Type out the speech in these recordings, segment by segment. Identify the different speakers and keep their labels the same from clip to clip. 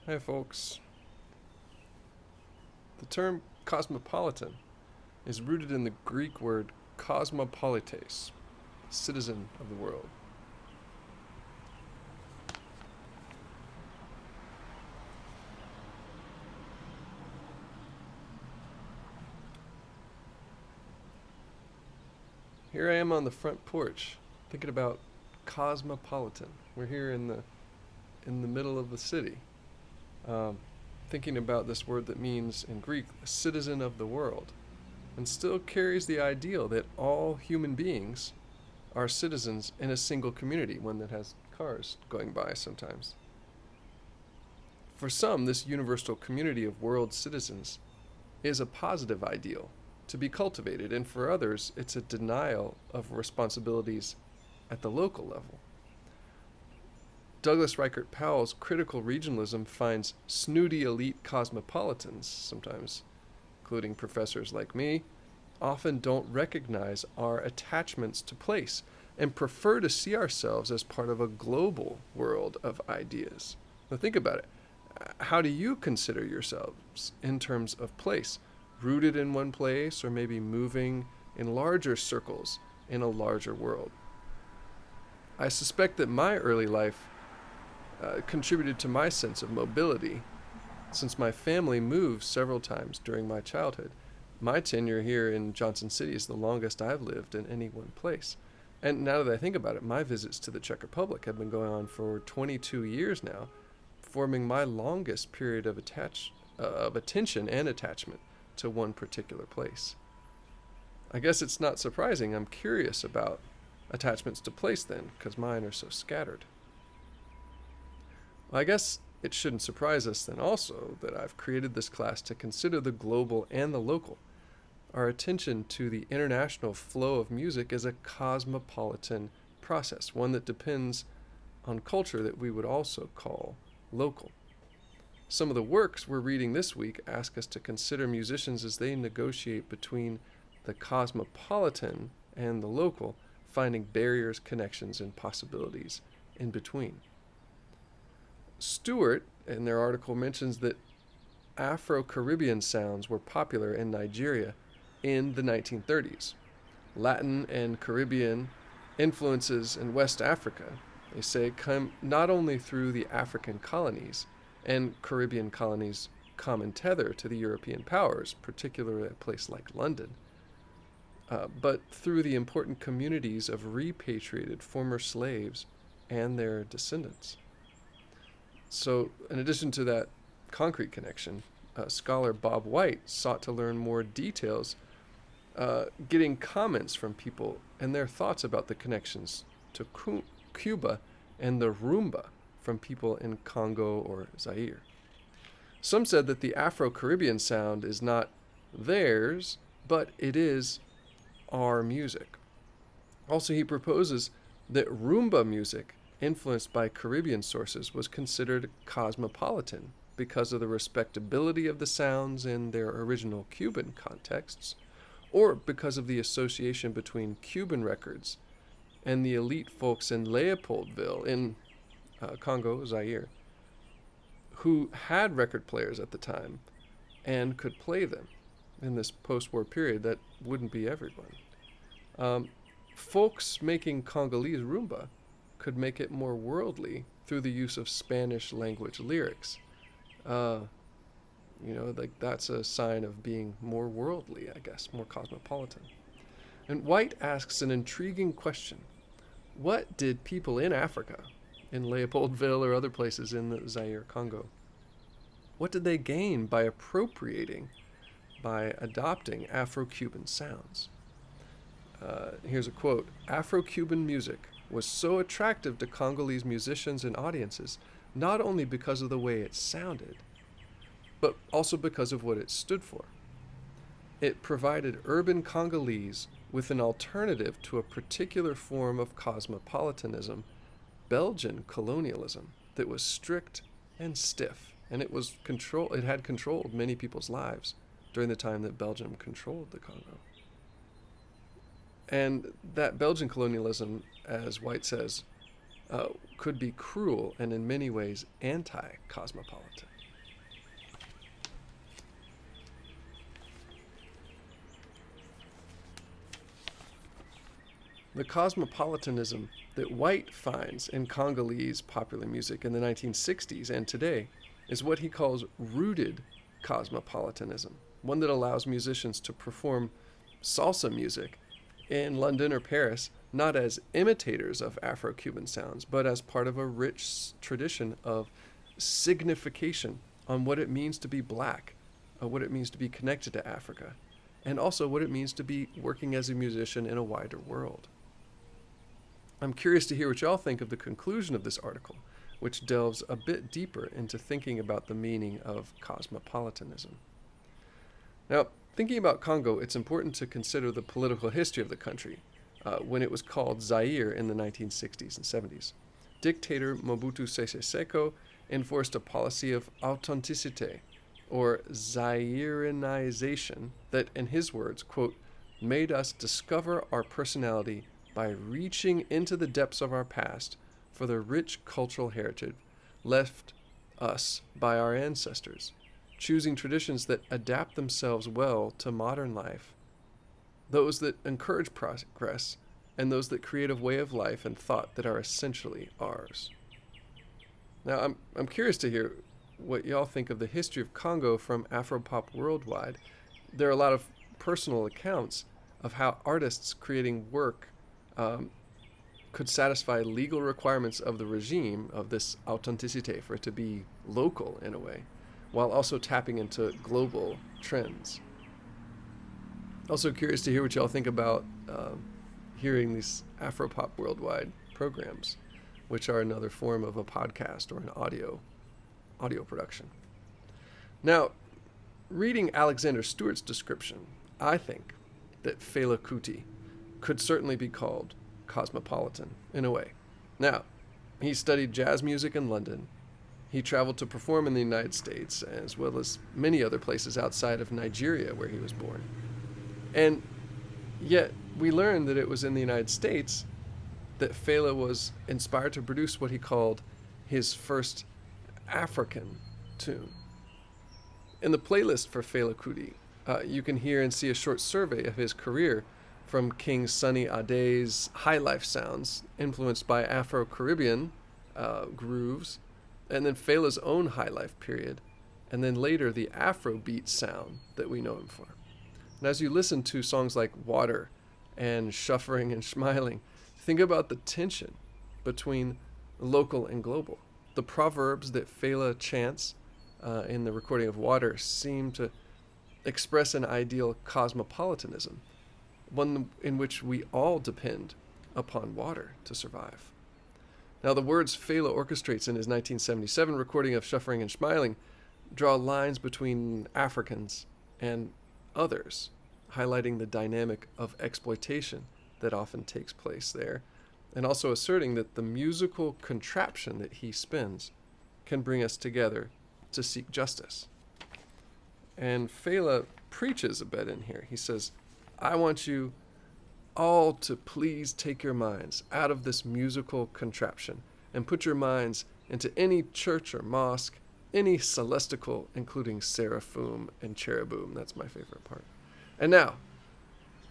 Speaker 1: Hey, folks. The term cosmopolitan is rooted in the Greek word cosmopolites, citizen of the world. Here I am on the front porch thinking about cosmopolitan. We're here in the middle of the city, um, thinking about this word that means in Greek citizen of the world, and still carries the ideal that all human beings are citizens in a single community, one that has cars going by sometimes. For some, this universal community of world citizens is a positive ideal to be cultivated, and for others, it's a denial of responsibilities at the local level. Douglas Reichert Powell's critical regionalism finds snooty elite cosmopolitans, sometimes including professors like me, often don't recognize our attachments to place and prefer to see ourselves as part of a global world of ideas. Now, think about it. How do you consider yourselves in terms of place? Rooted in one place, or maybe moving in larger circles in a larger world? I suspect that my early life contributed to my sense of mobility, since my family moved several times during my childhood. My tenure here in Johnson City is the longest I've lived in any one place. And now that I think about it, my visits to the Czech Republic have been going on for 22 years now, forming my longest period of attention and attachment to one particular place. I guess it's not surprising I'm curious about attachments to place then, because mine are so scattered. Well, I guess it shouldn't surprise us then also that I've created this class to consider the global and the local. Our attention to the international flow of music is a cosmopolitan process, one that depends on culture that we would also call local. Some of the works we're reading this week ask us to consider musicians as they negotiate between the cosmopolitan and the local, finding barriers, connections, and possibilities in between. Stewart, in their article, mentions that Afro-Caribbean sounds were popular in Nigeria in the 1930s. Latin and Caribbean influences in West Africa, they say, come not only through the African colonies and Caribbean colonies' common tether to the European powers, particularly a place like London, but through the important communities of repatriated former slaves and their descendants. So, in addition to that concrete connection, scholar Bob White sought to learn more details, getting comments from people and their thoughts about the connections to Cuba and the rumba from people in Congo or Zaire. Some said that the Afro-Caribbean sound is not theirs, but it is our music. Also, he proposes that rumba music, influenced by Caribbean sources, was considered cosmopolitan because of the respectability of the sounds in their original Cuban contexts, or because of the association between Cuban records and the elite folks in Leopoldville in Congo, Zaire, who had record players at the time and could play them in this post-war period. That wouldn't be everyone. Folks making Congolese rumba could make it more worldly through the use of Spanish language lyrics. Like that's a sign of being more worldly, I guess, more cosmopolitan. And White asks an intriguing question. What did people in Africa, in Leopoldville or other places in the Zaire, Congo, what did they gain by appropriating, by adopting Afro-Cuban sounds? Here's a quote. Afro-Cuban music was so attractive to Congolese musicians and audiences, not only because of the way it sounded, but also because of what it stood for. It provided urban Congolese with an alternative to a particular form of cosmopolitanism, Belgian colonialism, that was strict and stiff, and it had controlled many people's lives during the time that Belgium controlled the Congo. And that Belgian colonialism, as White says, could be cruel and in many ways anti-cosmopolitan. The cosmopolitanism that White finds in Congolese popular music in the 1960s and today is what he calls rooted cosmopolitanism, one that allows musicians to perform salsa music in London or Paris not as imitators of Afro-Cuban sounds, but as part of a rich tradition of signification on what it means to be black, what it means to be connected to Africa, and also what it means to be working as a musician in a wider world. I'm curious to hear what y'all think of the conclusion of this article, which delves a bit deeper into thinking about the meaning of cosmopolitanism. Now, thinking about Congo, it's important to consider the political history of the country when it was called Zaire in the 1960s and 70s. Dictator Mobutu Sese Seko enforced a policy of authenticité, or Zaireanization, that, in his words, quote, made us discover our personality by reaching into the depths of our past for the rich cultural heritage left us by our ancestors, choosing traditions that adapt themselves well to modern life, those that encourage progress, and those that create a way of life and thought that are essentially ours. Now, I'm curious to hear what y'all think of the history of Congo from Afropop Worldwide. There are a lot of personal accounts of how artists creating work could satisfy legal requirements of the regime of this authenticité, for it to be local in a way, while also tapping into global trends. Also curious to hear what y'all think about hearing these Afropop Worldwide programs, which are another form of a podcast or an audio production. Now, reading Alexander Stewart's description, I think that Fela Kuti could certainly be called cosmopolitan in a way. Now, he studied jazz music in London. He traveled to perform in the United States, as well as many other places outside of Nigeria where he was born. And yet, we learned that it was in the United States that Fela was inspired to produce what he called his first African tune. In the playlist for Fela Kuti, you can hear and see a short survey of his career, from King Sunny Ade's high life sounds, influenced by Afro-Caribbean grooves, and then Fela's own high life period, and then later the Afrobeat sound that we know him for. And as you listen to songs like Water and Shuffering and Smiling, think about the tension between local and global. The proverbs that Fela chants in the recording of Water seem to express an ideal cosmopolitanism, one in which we all depend upon water to survive. Now, the words Fela orchestrates in his 1977 recording of Shuffering and Smiling draw lines between Africans and others, highlighting the dynamic of exploitation that often takes place there, and also asserting that the musical contraption that he spins can bring us together to seek justice. And Fela preaches a bit in here. He says, I want you all to please take your minds out of this musical contraption and put your minds into any church or mosque, any celestial, including seraphim and cherubim. That's my favorite part. And now,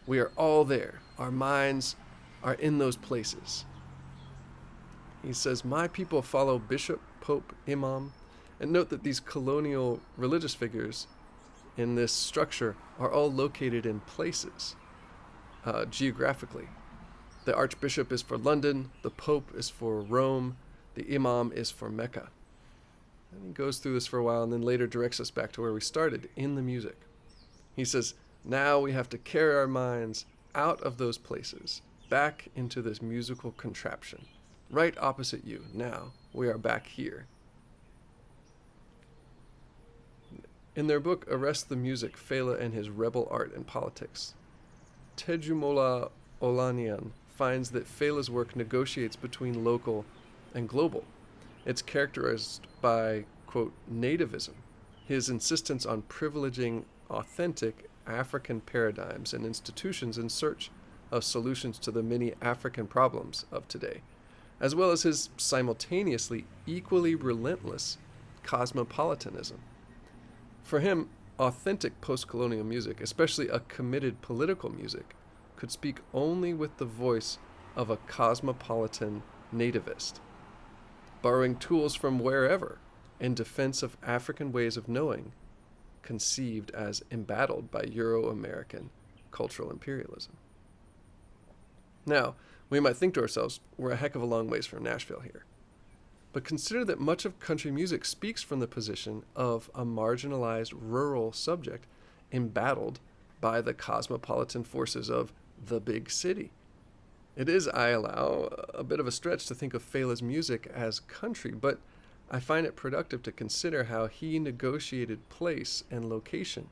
Speaker 1: we are all there. Our minds are in those places. He says, my people follow bishop, pope, imam, and note that these colonial religious figures in this structure are all located in places, geographically. The archbishop is for London, the pope is for Rome, the imam is for Mecca. And he goes through this for a while and then later directs us back to where we started, in the music. He says, now we have to carry our minds out of those places, back into this musical contraption, right opposite you. Now we are back here. In their book, Arrest the Music, Fela and His Rebel Art and Politics, Tejumola Olaniyan finds that Fela's work negotiates between local and global. It's characterized by, quote, nativism, his insistence on privileging authentic African paradigms and institutions in search of solutions to the many African problems of today, as well as his simultaneously equally relentless cosmopolitanism. For him, authentic post-colonial music, especially a committed political music, could speak only with the voice of a cosmopolitan nativist, borrowing tools from wherever in defense of African ways of knowing, conceived as embattled by Euro-American cultural imperialism. Now, we might think to ourselves, we're a heck of a long ways from Nashville here. But consider that much of country music speaks from the position of a marginalized rural subject embattled by the cosmopolitan forces of the big city. It is, I allow, a bit of a stretch to think of Fela's music as country, but I find it productive to consider how he negotiated place and location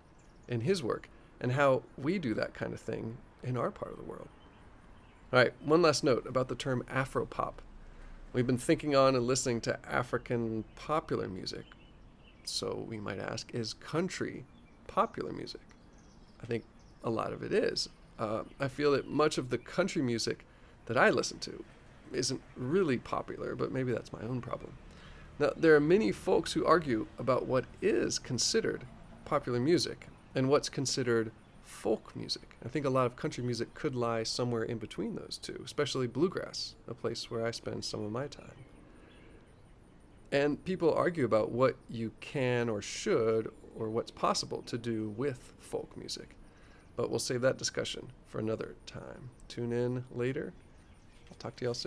Speaker 1: in his work, and how we do that kind of thing in our part of the world. All right, one last note about the term Afropop. We've been thinking on and listening to African popular music. So we might ask, is country popular music? I think a lot of it is. I feel that much of the country music that I listen to isn't really popular, but maybe that's my own problem. Now, there are many folks who argue about what is considered popular music and what's considered folk music. I think a lot of country music could lie somewhere in between those two, especially bluegrass, a place where I spend some of my time. And people argue about what you can or should or what's possible to do with folk music. But we'll save that discussion for another time. Tune in later. I'll talk to y'all soon.